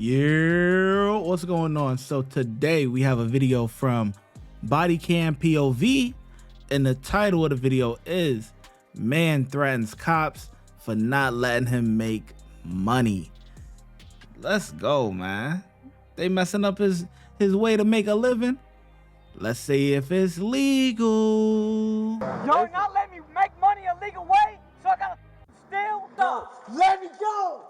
Yeah, what's going on? So today we have a video from BodyCamPOV, and the title of the video is "Man Threatens Cops for Not Letting Him Make Money." Let's go, man. They messing up his way to make a living. Let's see if it's legal. Y'all not letting me make money a legal way, so I gotta steal? No, let me go!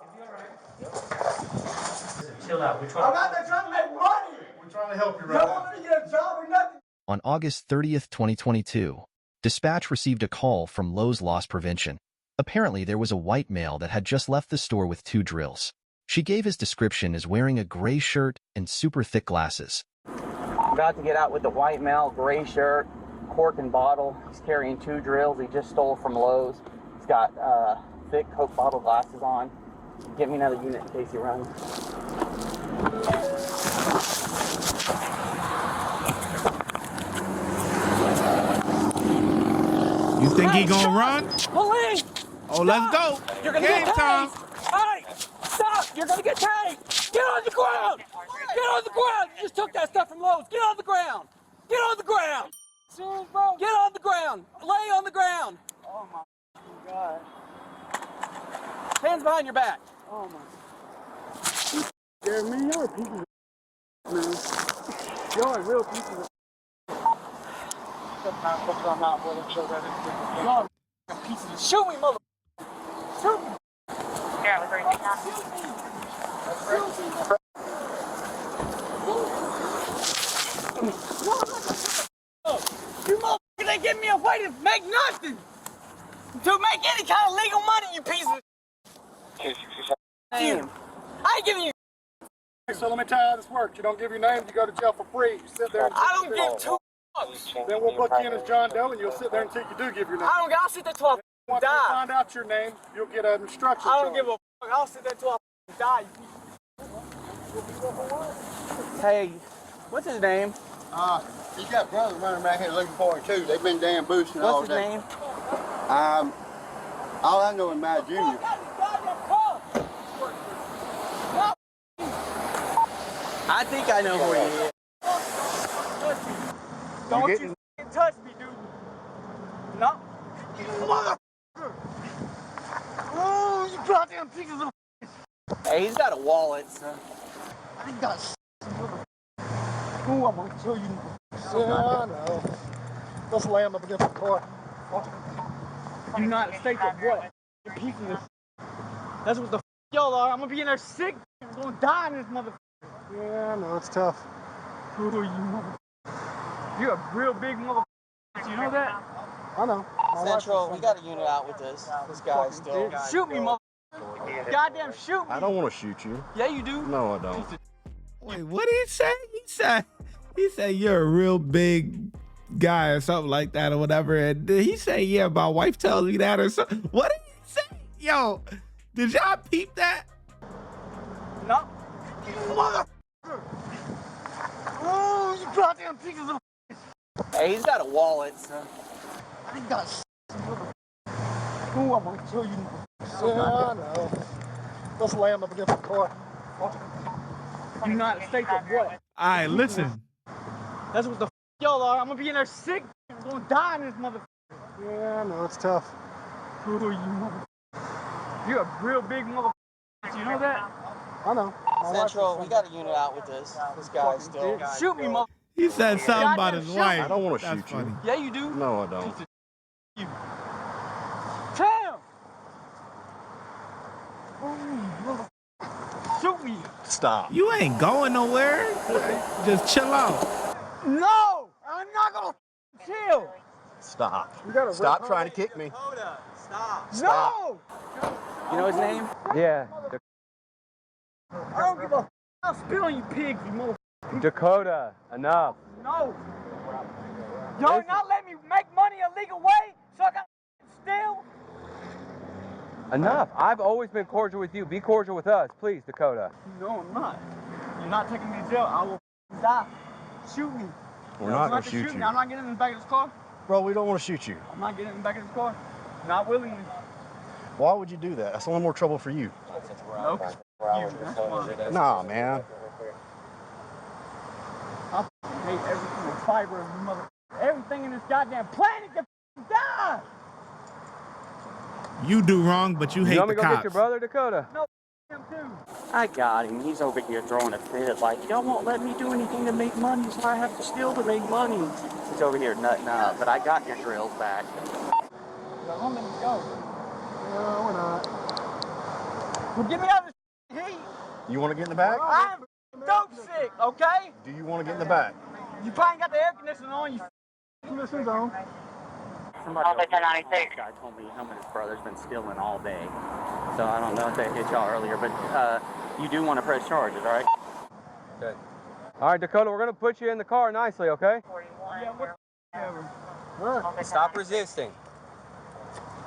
Chill out. I'm not there trying to make money! We're trying to help you, right? Y'all want me to get a job or nothing? On August 30th, 2022, dispatch received a call from Lowe's Loss Prevention. Apparently, there was a white male that had just left the store with 2 drills. She gave his description as wearing a gray shirt and super thick glasses. About to get out with the white male, gray shirt, cork and bottle. He's carrying 2 drills he just stole from Lowe's. He's got thick Coke bottle glasses on. Give me another unit in case he runs. You think he gonna run? Police! Oh, let's go. You're gonna Game get time. tased! Hey! Stop! You're gonna get tased! Get on the ground! Get on the ground! You just took that stuff from Lowe's. Get on the ground! Get on the ground! Serious, bro? Get on the ground! Lay on the ground! Oh my God. Hands behind your back. Oh my. Man, you're a piece of man. You're a real piece of Y'all a piece of shoot me, mother. Shoot me. Yeah, we're going to You motherfuckers ain't giving me a way to make nothing! To make any kind of legal money, you piece of Name. I ain't giving you. So let me tell you how this works. You don't give your name, you go to jail for free. You sit there and I don't give 2 fucks. then we'll book you in as John Doe and you'll sit there until you do give your name. I don't give. I'll sit there till I Once we die. find out your name, you'll get an instruction I don't charge. give a fuck. I'll sit there till I die. Hey, what's his name? He's got brothers running around here looking for him too. They've been damn boosting all What's his day. name? All I know is Matt Jr. I think I know who he is. Don't you fucking touch me, dude. No. You motherfucker. Oh, you goddamn pieces of. Hey, he's got a wallet, so. I got Oh, I'm gonna kill you. Yeah, I know. Let's lay him up against the car. United States of what? You piece of this. That's what the y'all are. I'm gonna be in there sick. I'm gonna die in this motherfucker. Yeah, I know, it's tough. Who are you, motherfucker? You're a real big motherfucker. You know that? I know. My wife Central, is we got a unit out with this guy still. Shoot me, motherfucker. Goddamn shoot me. I don't want to shoot you. Yeah, you do. No, I don't. Wait, what did he say? He said you're a real big guy or something like that or whatever. And did he say, yeah, my wife tells me that or something? What did he say? Yo, did y'all peep that? No. You motherfucker. Oh, you goddamn pieces of. Hey, he's got a wallet, so. I got Oh, I'm gonna kill you. Yeah, I know. Let's lay him up against the car. United States of what? All right, listen. That's what the y'all are. I'm gonna be in there sick. I'm gonna die in this motherfucker. Yeah, I know, it's tough. Who are you, motherfucker? You're a real big motherfucker. You know that? I know. My wife Central, is we got a unit out with this guy still. Shoot me, motherfucker. He said something about his wife. I don't want to That's shoot funny. you. Yeah, you do. No, I don't. Damn! Shoot me! Stop. You ain't going nowhere. Just chill out. No! I'm not gonna chill! Stop. You gotta Stop trying to kick me. No! You know his name? Yeah, I don't give a I'll spit on you pigs, you motherfucker. Dakota, enough. No! Y'all not letting me make money a legal way, so I gotta steal? Enough. I've always been cordial with you. Be cordial with us, please, Dakota. No, I'm not. You're not taking me to jail. I will die. Shoot me. We're not going to shoot me. you. I'm not getting in the back of this car. Bro, we don't want to shoot you. I'm not getting in the back of this car. Not willingly. Why would you do that? That's only more trouble for you. No. That's why. Nah, man. I hate every single fiber of you mother. Everything in this goddamn planet can die. You do wrong, but you hate want the me to go cops. get your brother, Dakota? No, him too. I got him. He's over here throwing a fit like, y'all won't let me do anything to make money, so I have to steal to make money. He's over here nutting up, but I got your drills back. I'm gonna go. No, we're not. Well, get me out of this heat. You want to get in the back? I'm dope sick, okay? Do you want to get in the back? You probably got the air conditioning on. You Conditioning's on. Somebody over here, guy told me him and his brother's been stealing all day. So I don't know if they hit y'all earlier, but you do want to press charges, all right? Okay. All right, Dakota, we're going to put you in the car nicely, okay? yeah, what? Stop resisting.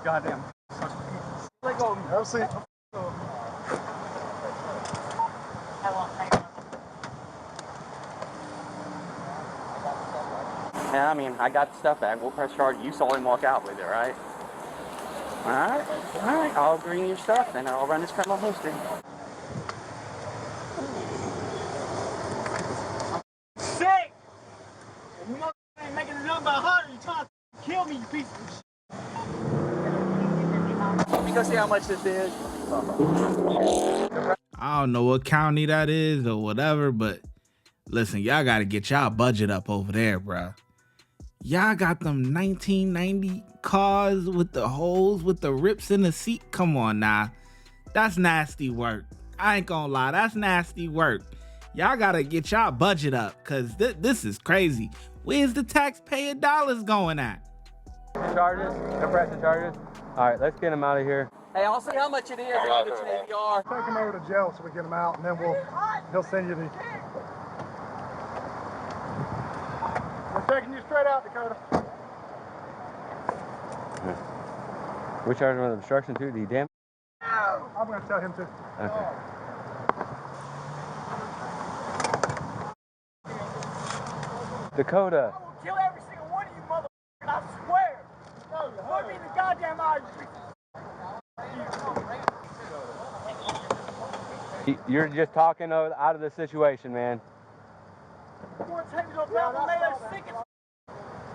Goddamn. Let go of me. I'll see. Yeah, I mean, I got the stuff back. We'll press charges. You saw him walk out with it, right? All right. I'll bring your stuff, and I'll run this criminal history. Sick! If you ain't making it up by 100, you're trying to kill me, you piece of shit. Let me go see how much this is. I don't know what county that is or whatever, but listen, y'all got to get y'all budget up over there, bruh. Y'all got them 1990 cars with the holes, with the rips in the seat. Come on now. That's nasty work. I ain't gonna lie, that's nasty work. Y'all got to get y'all budget up, because this is crazy. Where's the taxpayer dollars going at? Charges? No pressing charges? All right, let's get him out of here. Hey, I'll see how much it is. I'll get you an APR. Take him over to jail so we get him out, and then he'll send you the. We're taking you straight out, Dakota. We're charging him with obstruction too. Do you damn? I'm going to tell him to. Okay. Dakota. I will kill every single one of you motherfuckers, I swear. Put me in the goddamn eye. You're just talking out of the situation, man. You want to take me to a problem made us sick as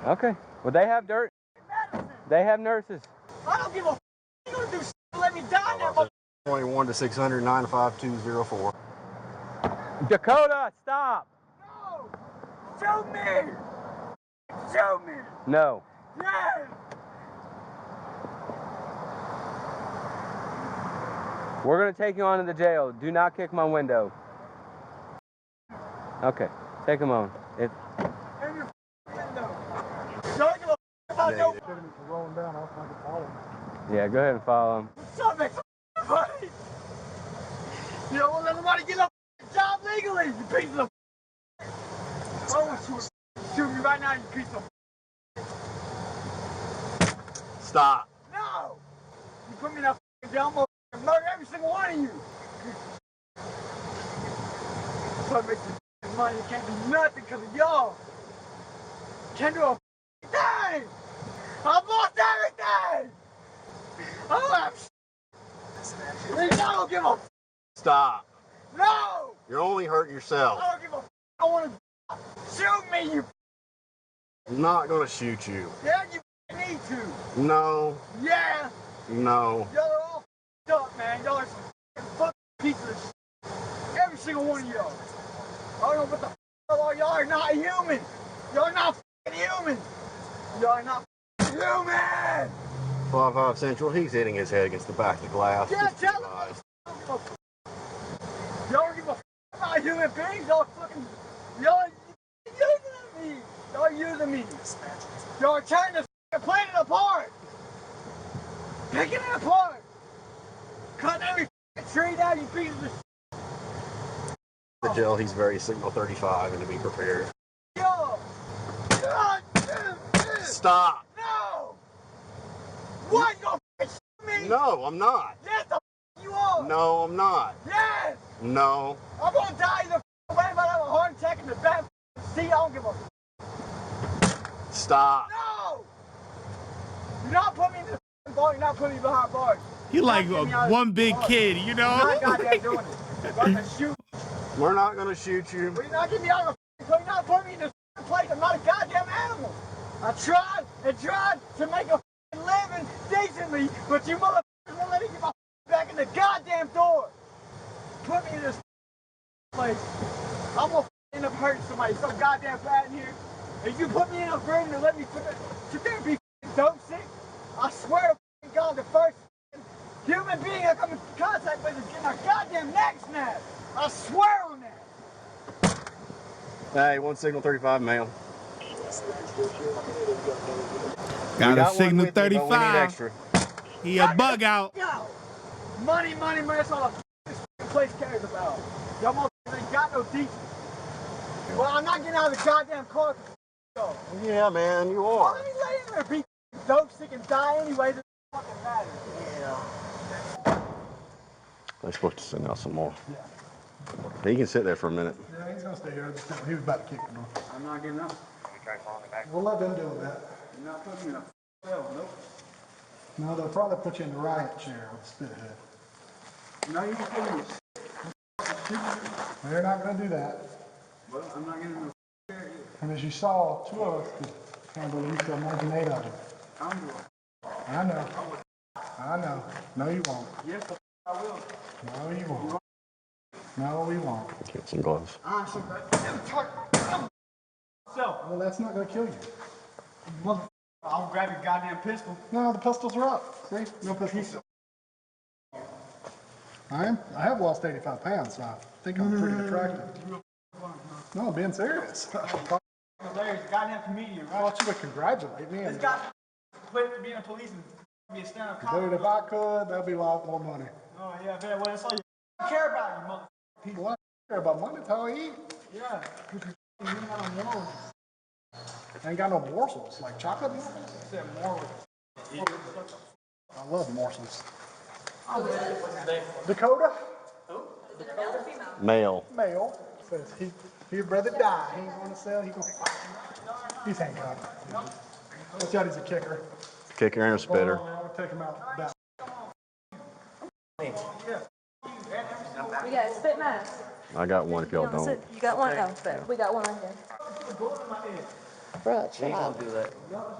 Okay. Well, they have dirt. medicine. They have nurses. I don't give a f. You gonna do shit to let me die now, 21 to 600 95204. Dakota, stop. No! Shoot me! Shoot me! No. Yes! We're going to take you on to the jail. Do not kick my window. Okay. Take him on. And your window. Don't give a f about no. Rolling down, I'll find a follow. Yeah, go ahead and follow him. Stop it, buddy! You don't want to let nobody get a job legally, you piece of. I want you to shoot me right now, you piece of. Stop. No! You put me in that jail, I'm gonna murder every single one of you. What makes you money? You can't do nothing because of y'all. Can't do a thing. I've lost everything. I don't have shit. I don't give a. Stop. No! You're only hurting yourself. I don't give a. I want to shoot me, you. I'm not going to shoot you. Yeah, you need to. No. Yeah. No. Y'all are all up, man. Y'all are some fucking pieces of shit. Every single one of y'all. I don't know what the are. Y'all are not human. Y'all are not human. Y'all are not human. 5-5 Central, he's hitting his head against the back of the glass. Yeah, Just tell be him. advised. Y'all don't give a about human beings. Y'all fucking. Y'all are using me. Y'all are using me. Y'all are tearing this planet apart. Picking it apart. Cutting every tree down, you pieces of shit. The jail, he's very signal 35 and to be prepared. Yo! God damn it! Stop! No! What? You gonna shoot me? No, I'm not. Yes, the you are! No, I'm not. Yes! No. I'm gonna die either way if I have a heart attack in the back seat. I don't give a Stop. No! You're not putting me in the bar, you're not putting me behind bars. You like one big kid, you know? You're not goddamn doing it. We're not gonna shoot you. Well, you're not getting me out of the you're not putting me in this place. I'm not a goddamn animal. I tried and tried to make a living decently, but you motherfuckers won't let me get my back in the goddamn door. Put me in this place. I'm gonna end up hurting somebody so goddamn bad in here. If you put me in a room and let me sit there and be dope sick, I swear to God, the first human being I come in contact with is getting our goddamn neck snapped. I swear on that. Hey, one signal 35 male. Got a signal one with me, but we need 35. extra. He a bug out. Go. Money, money, money. That's all this place cares about. Y'all motherfuckers ain't got no decency. Well, I'm not getting out of the goddamn car. Yeah, man, you Well, are. let me lay in there and be dope sick and die anyway. It doesn't fucking matter. Yeah. They're supposed to send out some more. Yeah. He can sit there for a minute. Yeah, he's gonna stay here. He was about to kick the door. I'm not getting up. We'll let them deal with that. You're not putting me in a cell, nope. No, they'll probably put you in the riot chair with a spit head. No, you can put me in the They're not gonna do that. Well, I'm not getting in the chair either. And as you saw, 2 of us could handle you to imagine 8 of them. I'm doing. I know. I know. No, you won't. Yes, I will. No, you won't. No, we won't. Get some gloves. Well, that's not going to kill you. I'll grab your goddamn pistol. No, the pistols are up. See? No pistols. I have lost 85 pounds, so I think I'm pretty attractive. No, I'm being serious. Larry's a goddamn comedian, right? I thought you would congratulate me. This guy quit being a policeman, be a stand-up comedy. Dude, if I could, that'd be a lot more money. Oh, yeah, man. Well, that's all you care about, you motherfucker. People care about money, that's how I eat. Yeah. I ain't got no morsels, like chocolate morsels. I love morsels. Dakota? Who? Male. Male. Says he'd rather die. He ain't going to sell, he's going to fight. He's handcuffed. Watch out, he's a kicker. Kicker and a spitter. I'll take him out back. We got a spit mask. I got one if y'all don't. You got one? Oh, there. We got one right here. Bro, chill out. Do that.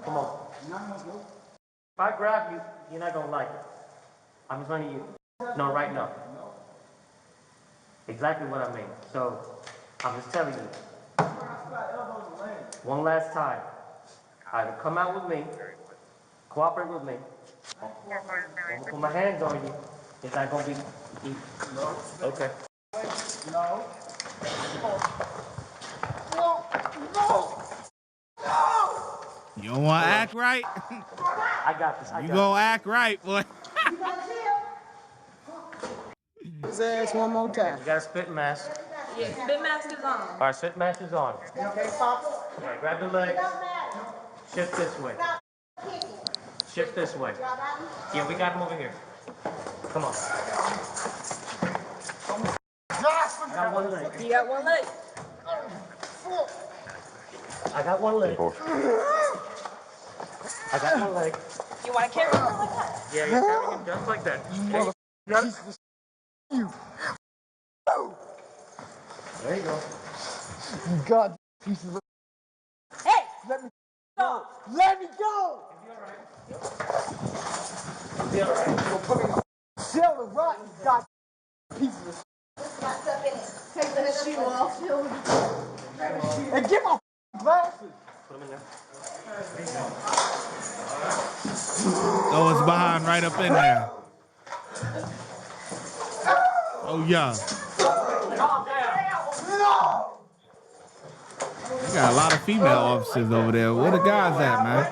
Come on. If I grab you, you're not gonna like it. I'm just letting you know right now. Exactly what I mean. So, I'm just telling you. One last time. Either come out with me, cooperate with me. I'm gonna put my hands on you. It's not gonna be easy. No. Okay. No. You don't want to act right? I got this. You gonna act right, boy. His ass one more time. You got a spit mask. Yeah, spit mask is on. All right, spit mask is on. Okay, Papa? All right, grab the leg. Shift this way. Shift this way. Yeah, we got him over here. Come on. I got one leg. You got one leg. I got one leg. I got one leg. You want to carry him like that? Yeah, you're carrying him just like that. Okay. There you go. God, pieces of... Hey! Let me go! Let me go! You'll be all right. You'll put me in a cell to rot, you god pieces of... Take that shoe off. And get my glasses! Put him in there. Throw his behind right up in there. Oh, yeah. You got a lot of female officers over there. Where the guys at, man?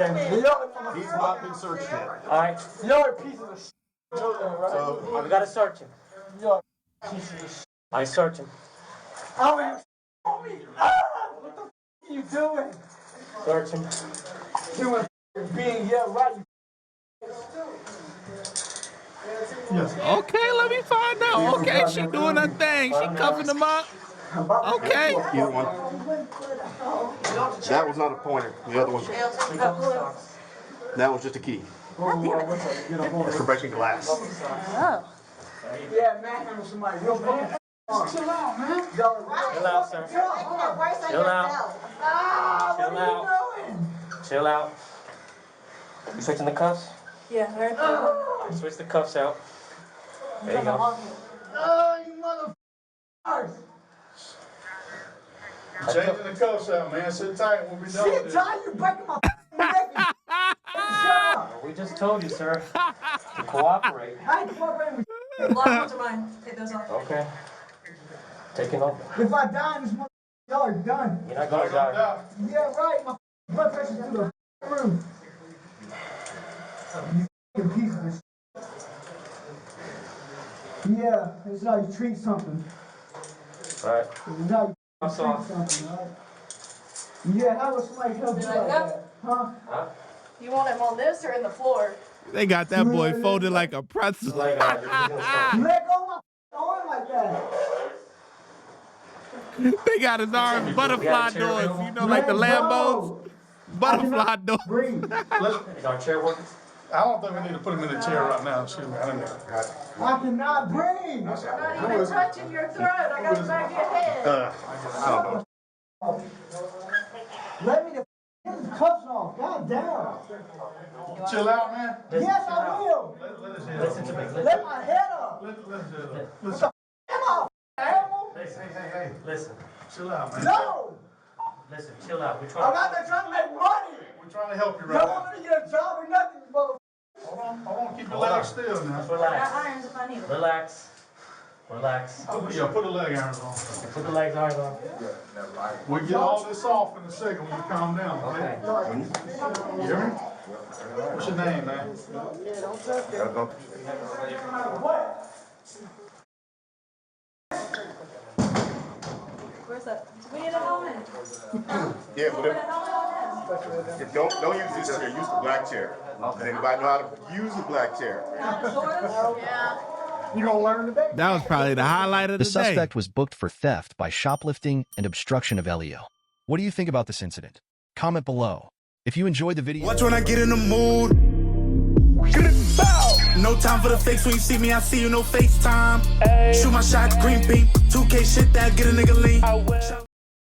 He's not been searched yet. All right. You're a piece of shit. So, we gotta search him. You're a piece of shit. I search him. How are you me? What the f are you doing? Search him. Doing being here right. Okay, let me find out. Okay, she doing her thing. She cuffing them up. Okay. Either one. That was not a pointer. The other one. That was just a key. It's for breaking glass. Oh. Yeah, manhandle somebody. Real bad. Chill out, man. Chill out, sir. Chill out. Chill out. Chill out. You switching the cuffs? Yeah, right there. Switch the cuffs out. There you go. Oh, you motherfuckers. Changing the cuffs out, man. Sit tight when we done with Sit this. tight, you breaking my neck. Shut up. We just told you, sir, to cooperate. I ain't cooperating with you. Lock onto mine. Take those off. Okay. Taking over. If I die in this motherfucker, y'all are done. You're not gonna die. Yeah, right. My blood pressure's through the roof. You fucking piece of this. Yeah, this is how you treat something. Right. This is how you Cuffs treat off. something, right? Yeah, how would somebody help you You like like that? Huh? Huh? You want him on this or in the floor? They got that boy folded like a pretzel. Like, Let go of my arm like that. They got his arms butterfly doors. You know, like the Lambos. Butterfly doors. Breathe. Is our chair working? I don't think we need to put him in the chair right now. Excuse me. I don't know. I cannot breathe. Not even touching your throat. I got the back of your head. I don't know. Let me get his cuffs off. God damn. Chill out, man. Yes, I will. Let us head Listen to me. Listen. Let my head up. Let's head up. Listen. Come on, animal. Hey. Listen. Chill out, man. No. Listen. Chill out. We're I'm trying. out there trying to make money. We're trying to help you You right don't now. want me to get a job or nothing, you motherfucker. Hold on. Keep your legs still now. Just relax. Irons if I need them. Relax. Relax. Yeah, put the leg irons on. Put the legs on. We'll get all this off in a second when you calm down, okay? You hear me? What's your name, man? Where's that? We need a helmet. Yeah, but Helmet. if don't use this chair, use the black chair. Does anybody know how to use the black chair? Yeah. You gonna learn today? That was probably the highlight of the The day. suspect was booked for theft by shoplifting and obstruction of LEO. What do you think about this incident? Comment below. If you enjoyed the video... Watch when I get in the mood. No time for the fakes. When you see me, I see you, no FaceTime. Shoot my shot, green beam. 2K shit that get a nigga lean.